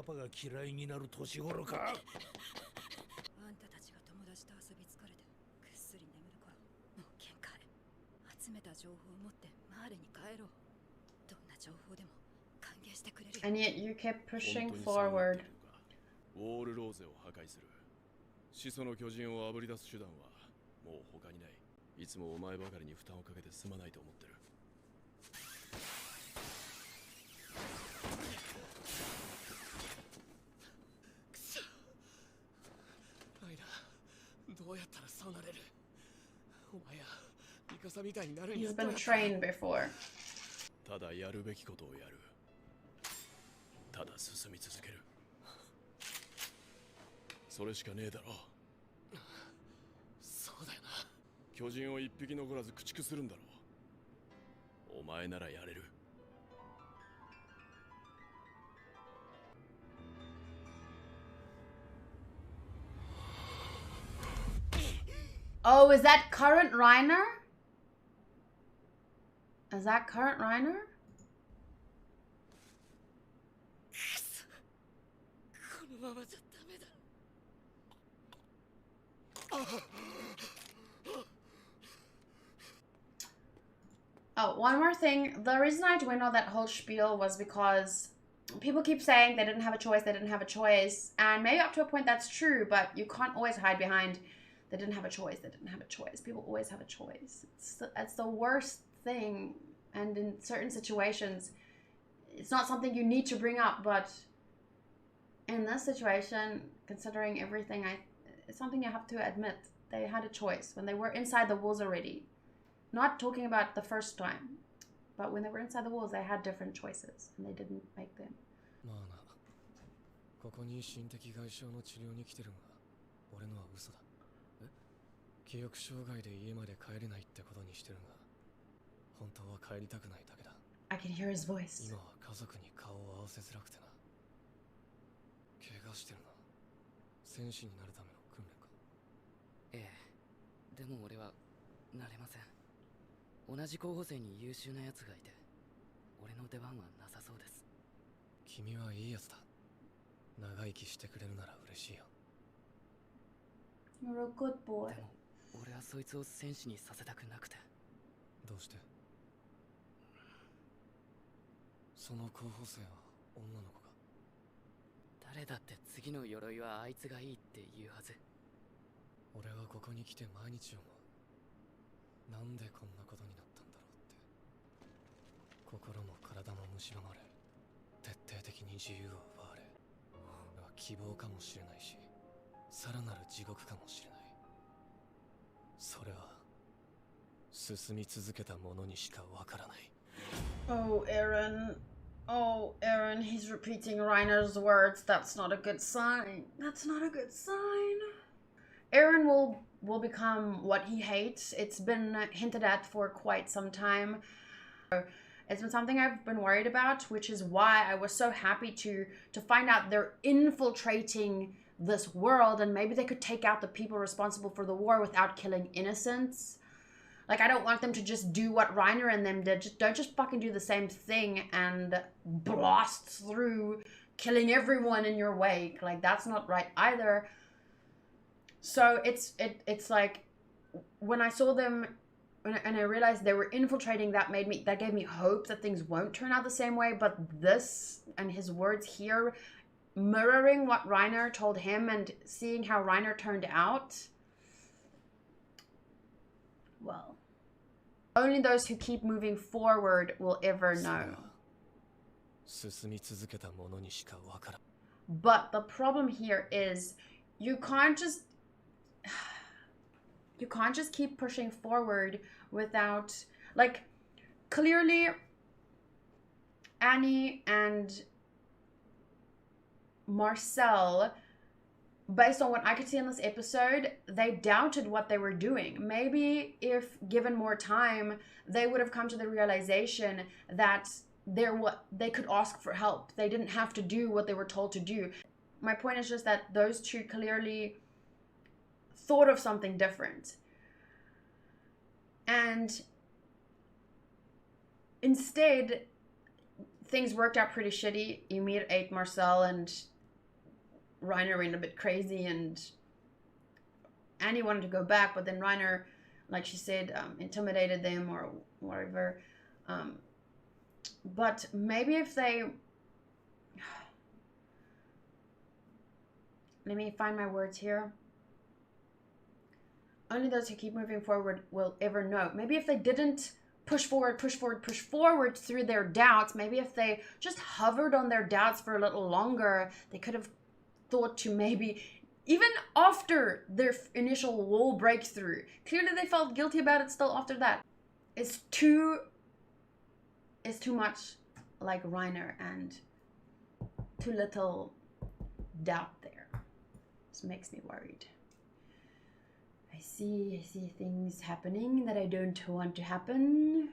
パが嫌いになる年頃か。あんたたちが友達と遊び疲れてぐっすり眠る頃、もう限界。集めた情報を持ってマーレに帰ろう。どんな情報でも歓迎してくれる。 And yet you kept pushing forward. ウォールローゼを破壊する。始祖の巨人をあぶり出す手段はもう他にない。いつもお前ばかりに負担をかけてすまないと思ってる。くそ。ライナー、どうやったらそうなれる？お前やミカサみたいになるには You've been trained before. ただやるべきことをやる。ただ進み続ける。それしかねえだろ。そうだよな。巨人を一匹残らず駆逐するんだろう。お前ならやれる。Oh, is that current Reiner? Is that current Reiner? このままじゃダメだ。Oh, one more thing. The reason I went on that whole spiel was because people keep saying they didn't have a choice, they didn't have a choice. And maybe up to a point that's true, but you can't always hide behind they didn't have a choice, they didn't have a choice. People always have a choice. It's the worst thing. And in certain situations, it's not something you need to bring up, but in this situation, considering everything, it's something you have to admit. They had a choice when they were inside the walls already. Not talking about the first time, but when they were inside the walls, they had different choices, and they didn't make them. まあな、ここに心的外傷の治療に来てるが、俺のは嘘だ。記憶障害で家まで帰れないってことにしてるが、本当は帰りたくないだけだ。I can hear his voice. 今は家族に顔を合わせづらくてな。怪我してるな。戦士になるための訓練か。ええ、でも俺はなれません。同じ候補生に優秀な奴がいて、俺の出番はなさそうです。君はいいやつだ。長生きしてくれるなら嬉しいよ。You're a good boy. でも俺はそいつを戦士にさせたくなくて。どうして？その候補生は女の子か？誰だって次の鎧はあいつがいいって言うはず。俺はここに来て毎日思う。なんでこんなことになったんだろうって。心も体も蝕まれ、徹底的に自由を奪われ、希望かもしれないし、さらなる地獄かもしれない。それは進み続けた者にしかわからない。Oh, Aaron. Oh, Aaron, he's repeating Reiner's words. That's not a good sign. That's not a good sign. Aaron will become what he hates. It's been hinted at for quite some time. It's been something I've been worried about, which is why I was so happy to find out they're infiltrating this world, and maybe they could take out the people responsible for the war without killing innocents. Like, I don't want them to just do what Reiner and them did. Don't just fucking do the same thing and blast through, killing everyone in your wake. Like, that's not right either. So it's like, when I saw them and I realized they were infiltrating, that gave me hope that things won't turn out the same way. But this and his words here, mirroring what Reiner told him and seeing how Reiner turned out, well, only those who keep moving forward will ever know. But the problem here is you can't just keep pushing forward without, like, clearly Annie and Marcel, based on what I could see in this episode, they doubted what they were doing. Maybe if given more time, they would have come to the realization that they could ask for help. They didn't have to do what they were told to do. My point is just that those two clearly thought of something different. And instead, things worked out pretty shitty. Ymir ate Marcel and Reiner went a bit crazy and Annie wanted to go back, but then Reiner, like she said, intimidated them or whatever. But maybe if they... Let me find my words here. Only those who keep moving forward will ever know. Maybe if they didn't push forward through their doubts, maybe if they just hovered on their doubts for a little longer, they could have thought to maybe, even after their initial wall breakthrough, clearly they felt guilty about it still after that. It's too much like Reiner and too little doubt there. This makes me worried. I see things happening that I don't want to happen.